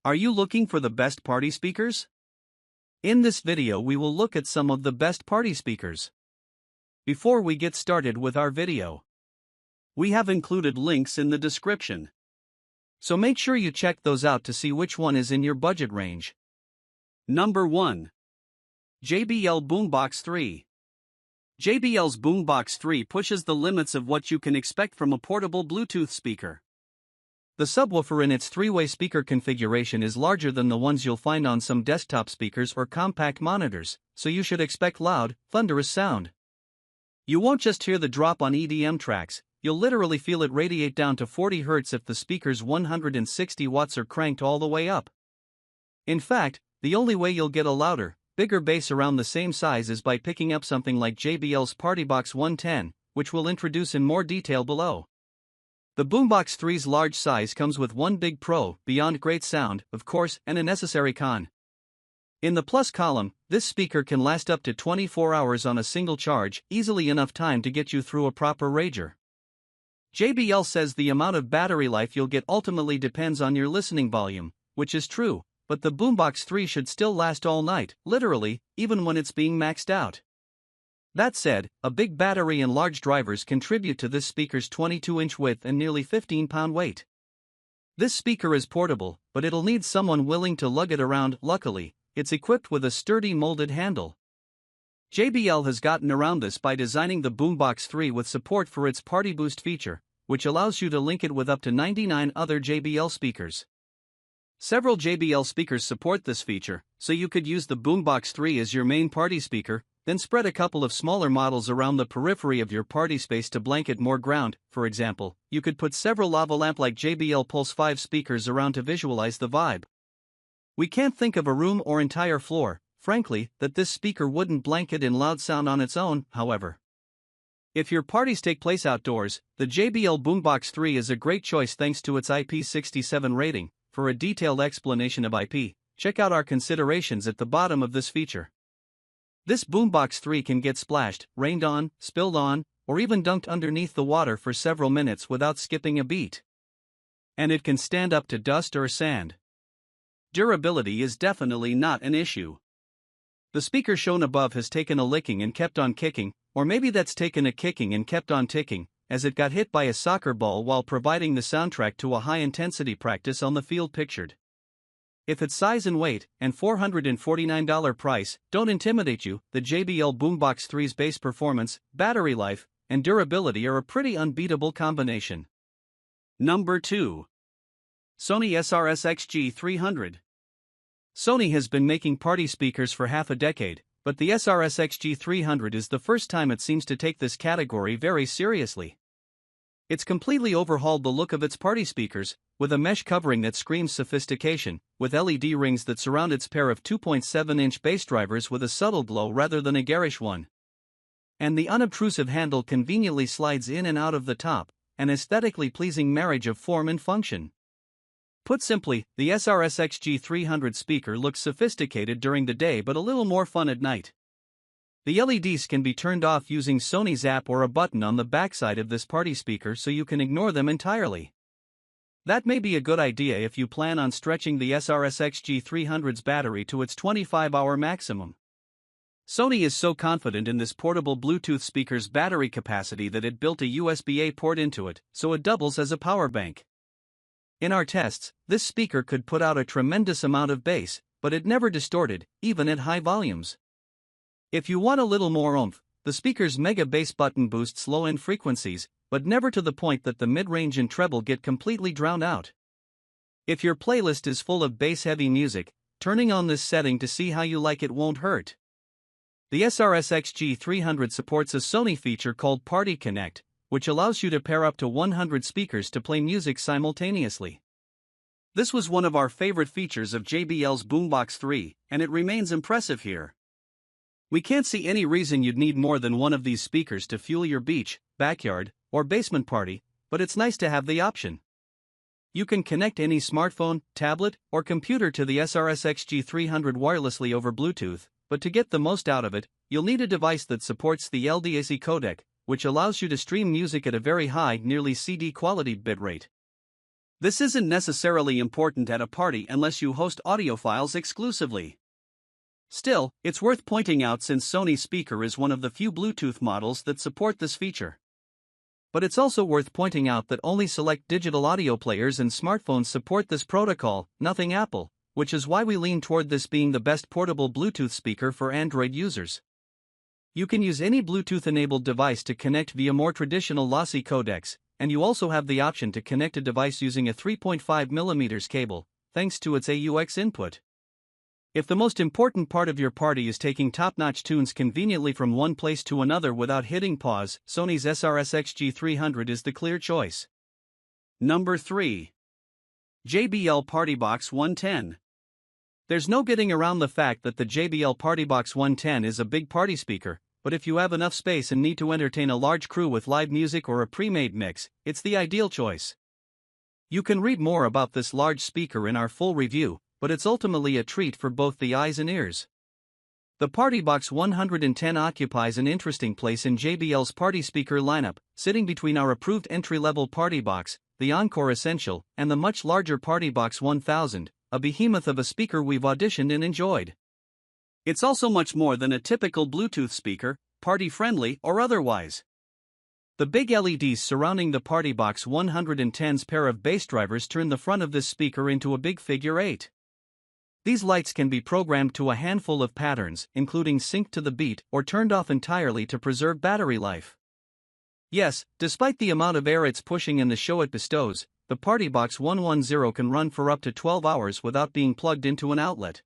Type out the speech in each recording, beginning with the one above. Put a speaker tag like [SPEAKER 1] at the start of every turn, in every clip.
[SPEAKER 1] Are you looking for the best party speakers? In this video we will look at some of the best party speakers. Before we get started with our video, we have included links in the description. So make sure you check those out to see which one is in your budget range. Number 1. JBL Boom Box 3. JBL's Boom Box 3 pushes the limits of what you can expect from a portable Bluetooth speaker. The subwoofer in its three-way speaker configuration is larger than the ones you'll find on some desktop speakers or compact monitors, so you should expect loud, thunderous sound. You won't just hear the drop on EDM tracks, you'll literally feel it radiate down to 40 Hz if the speaker's 160 watts are cranked all the way up. In fact, the only way you'll get a louder, bigger bass around the same size is by picking up something like JBL's Party Box 110, which we'll introduce in more detail below. The Boombox 3's large size comes with one big pro, beyond great sound, of course, and a necessary con. In the plus column, this speaker can last up to 24 hours on a single charge, easily enough time to get you through a proper rager. JBL says the amount of battery life you'll get ultimately depends on your listening volume, which is true, but the Boombox 3 should still last all night, literally, even when it's being maxed out. That said, a big battery and large drivers contribute to this speaker's 22-inch width and nearly 15-pound weight. This speaker is portable, but it'll need someone willing to lug it around. Luckily, it's equipped with a sturdy molded handle. JBL has gotten around this by designing the Boombox 3 with support for its Party Boost feature, which allows you to link it with up to 99 other JBL speakers. Several JBL speakers support this feature, so you could use the Boombox 3 as your main party speaker, then spread a couple of smaller models around the periphery of your party space to blanket more ground. For example, you could put several lava lamp-like JBL Pulse 5 speakers around to visualize the vibe. We can't think of a room or entire floor, frankly, that this speaker wouldn't blanket in loud sound on its own, however. If your parties take place outdoors, the JBL Boombox 3 is a great choice thanks to its IP67 rating. For a detailed explanation of IP, check out our considerations at the bottom of this feature. This Boombox 3 can get splashed, rained on, spilled on, or even dunked underneath the water for several minutes without skipping a beat. And it can stand up to dust or sand. Durability is definitely not an issue. The speaker shown above has taken a licking and kept on kicking, or maybe that's taken a kicking and kept on ticking, as it got hit by a soccer ball while providing the soundtrack to a high-intensity practice on the field pictured. If its size and weight, and $449 price, don't intimidate you, the JBL Boombox 3's bass performance, battery life, and durability are a pretty unbeatable combination. Number 2. Sony SRS-XG300. Sony has been making party speakers for half a decade, but the SRS-XG300 is the first time it seems to take this category very seriously. It's completely overhauled the look of its party speakers, with a mesh covering that screams sophistication, with LED rings that surround its pair of 2.7-inch bass drivers with a subtle glow rather than a garish one. And the unobtrusive handle conveniently slides in and out of the top, an aesthetically pleasing marriage of form and function. Put simply, the SRS-XG300 speaker looks sophisticated during the day but a little more fun at night. The LEDs can be turned off using Sony's app or a button on the backside of this party speaker, so you can ignore them entirely. That may be a good idea if you plan on stretching the SRS-XG300's battery to its 25-hour maximum. Sony is so confident in this portable Bluetooth speaker's battery capacity that it built a USB-A port into it, so it doubles as a power bank. In our tests, this speaker could put out a tremendous amount of bass, but it never distorted, even at high volumes. If you want a little more oomph, the speaker's mega bass button boosts low-end frequencies, but never to the point that the mid-range and treble get completely drowned out. If your playlist is full of bass-heavy music, turning on this setting to see how you like it won't hurt. The SRS-XG300 supports a Sony feature called Party Connect, which allows you to pair up to 100 speakers to play music simultaneously. This was one of our favorite features of JBL's Boombox 3, and it remains impressive here. We can't see any reason you'd need more than one of these speakers to fuel your beach, backyard, or basement party, but it's nice to have the option. You can connect any smartphone, tablet, or computer to the SRS-XG300 wirelessly over Bluetooth, but to get the most out of it, you'll need a device that supports the LDAC codec, which allows you to stream music at a very high, nearly CD quality bitrate. This isn't necessarily important at a party unless you host audiophiles exclusively. Still, it's worth pointing out since Sony's speaker is one of the few Bluetooth models that support this feature. But it's also worth pointing out that only select digital audio players and smartphones support this protocol, nothing Apple, which is why we lean toward this being the best portable Bluetooth speaker for Android users. You can use any Bluetooth-enabled device to connect via more traditional lossy codecs, and you also have the option to connect a device using a 3.5mm cable, thanks to its AUX input. If the most important part of your party is taking top-notch tunes conveniently from one place to another without hitting pause, Sony's SRS-XG 300 is the clear choice. Number 3. JBL Party Box 110. There's no getting around the fact that the JBL Party Box 110 is a big party speaker, but if you have enough space and need to entertain a large crew with live music or a pre-made mix, it's the ideal choice. You can read more about this large speaker in our full review, but it's ultimately a treat for both the eyes and ears. The Party Box 110 occupies an interesting place in JBL's party speaker lineup, sitting between our approved entry-level Party Box, the Encore Essential, and the much larger Party Box 1000, a behemoth of a speaker we've auditioned and enjoyed. It's also much more than a typical Bluetooth speaker, party-friendly or otherwise. The big LEDs surrounding the Party Box 110's pair of bass drivers turn the front of this speaker into a big figure 8. These lights can be programmed to a handful of patterns, including synced to the beat or turned off entirely to preserve battery life. Yes, despite the amount of air it's pushing and the show it bestows, the Party Box 110 can run for up to 12 hours without being plugged into an outlet.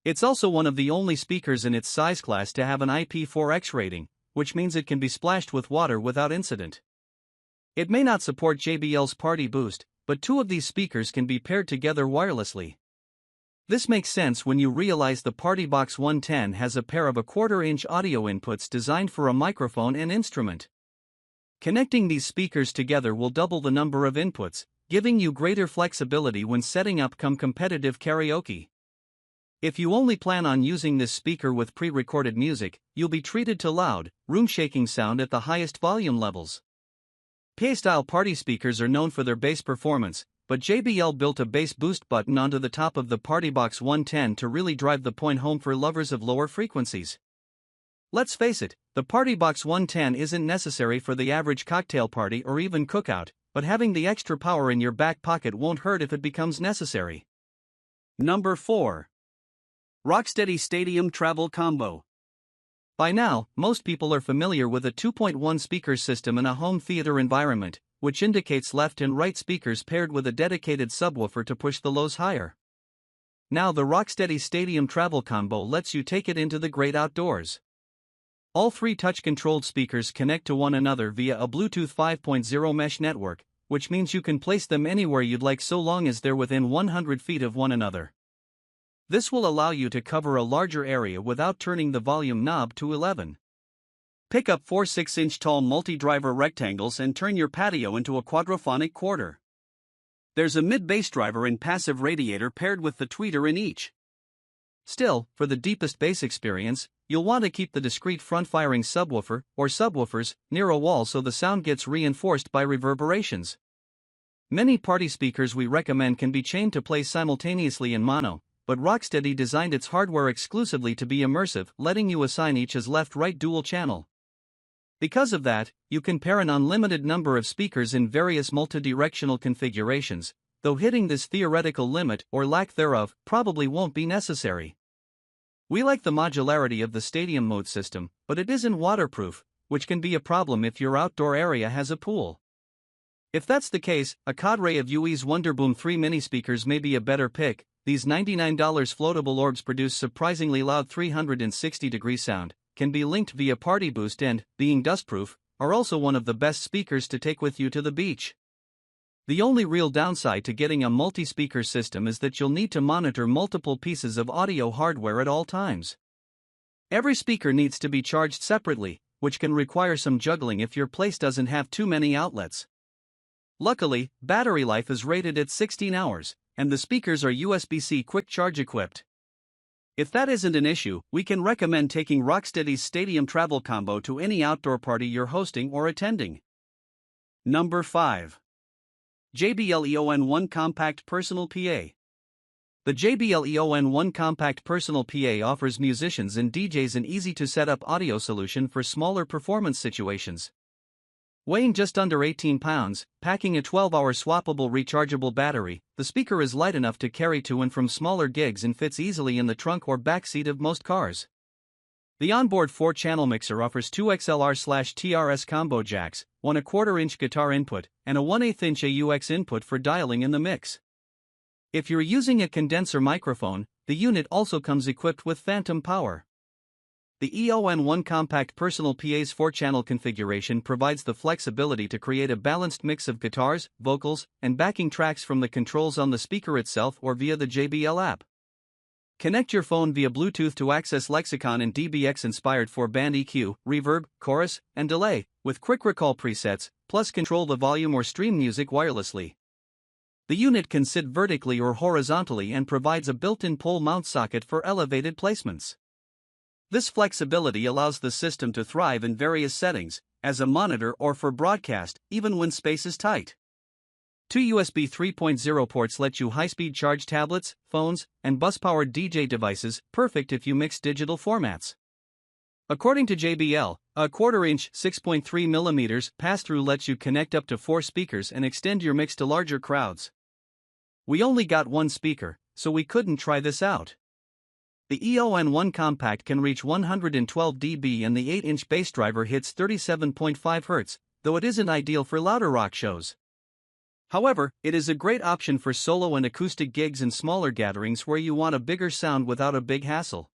[SPEAKER 1] It's also one of the only speakers in its size class to have an IP4X rating, which means it can be splashed with water without incident. It may not support JBL's Party Boost, but two of these speakers can be paired together wirelessly. This makes sense when you realize the Party Box 110 has a pair of 1/4-inch audio inputs designed for a microphone and instrument. Connecting these speakers together will double the number of inputs, giving you greater flexibility when setting up competitive karaoke. If you only plan on using this speaker with pre-recorded music, you'll be treated to loud, room-shaking sound at the highest volume levels. PA-style party speakers are known for their bass performance, but JBL built a bass boost button onto the top of the Party Box 110 to really drive the point home for lovers of lower frequencies. Let's face it, the Party Box 110 isn't necessary for the average cocktail party or even cookout, but having the extra power in your back pocket won't hurt if it becomes necessary. Number 4. Rocksteady Stadium Travel Combo. By now, most people are familiar with a 2.1 speaker system in a home theater environment, which indicates left and right speakers paired with a dedicated subwoofer to push the lows higher. Now the Rocksteady Stadium Travel Combo lets you take it into the great outdoors. All three touch-controlled speakers connect to one another via a Bluetooth 5.0 mesh network, which means you can place them anywhere you'd like so long as they're within 100 feet of one another. This will allow you to cover a larger area without turning the volume knob to 11. Pick up 4 6-inch tall multi-driver rectangles and turn your patio into a quadraphonic quarter. There's a mid-bass driver and passive radiator paired with the tweeter in each. Still, for the deepest bass experience, you'll want to keep the discrete front-firing subwoofer, or subwoofers, near a wall so the sound gets reinforced by reverberations. Many party speakers we recommend can be chained to play simultaneously in mono, but Rocksteady designed its hardware exclusively to be immersive, letting you assign each as left-right dual channel. Because of that, you can pair an unlimited number of speakers in various multidirectional configurations, though hitting this theoretical limit, or lack thereof, probably won't be necessary. We like the modularity of the stadium mode system, but it isn't waterproof, which can be a problem if your outdoor area has a pool. If that's the case, a cadre of UE's Wonderboom 3 mini speakers may be a better pick. These $99 floatable orbs produce surprisingly loud 360-degree sound, can be linked via Party Boost and, being dustproof, are also one of the best speakers to take with you to the beach. The only real downside to getting a multi-speaker system is that you'll need to monitor multiple pieces of audio hardware at all times. Every speaker needs to be charged separately, which can require some juggling if your place doesn't have too many outlets. Luckily, battery life is rated at 16 hours, and the speakers are USB-C quick charge equipped. If that isn't an issue, we can recommend taking Rocksteady's Stadium Travel Combo to any outdoor party you're hosting or attending. Number 5. JBL EON1 Compact Personal PA. The JBL EON1 Compact Personal PA offers musicians and DJs an easy-to-set-up audio solution for smaller performance situations. Weighing just under 18 pounds, packing a 12-hour swappable rechargeable battery, the speaker is light enough to carry to and from smaller gigs and fits easily in the trunk or back seat of most cars. The onboard 4-channel mixer offers two XLR/TRS combo jacks, 1/4-inch guitar input, and a 1/8-inch AUX input for dialing in the mix. If you're using a condenser microphone, the unit also comes equipped with phantom power. The EON1 Compact Personal PA's 4-channel configuration provides the flexibility to create a balanced mix of guitars, vocals, and backing tracks from the controls on the speaker itself or via the JBL app. Connect your phone via Bluetooth to access Lexicon and DBX-inspired 4-band EQ, reverb, chorus, and delay, with quick recall presets, plus control the volume or stream music wirelessly. The unit can sit vertically or horizontally and provides a built-in pole mount socket for elevated placements. This flexibility allows the system to thrive in various settings, as a monitor or for broadcast, even when space is tight. Two USB 3.0 ports let you high-speed charge tablets, phones, and bus-powered DJ devices, perfect if you mix digital formats. According to JBL, a 1/4-inch 6.3mm pass-through lets you connect up to 4 speakers and extend your mix to larger crowds. We only got one speaker, so we couldn't try this out. The EON1 Compact can reach 112 dB and the 8-inch bass driver hits 37.5 Hz, though it isn't ideal for louder rock shows. However, it is a great option for solo and acoustic gigs and smaller gatherings where you want a bigger sound without a big hassle.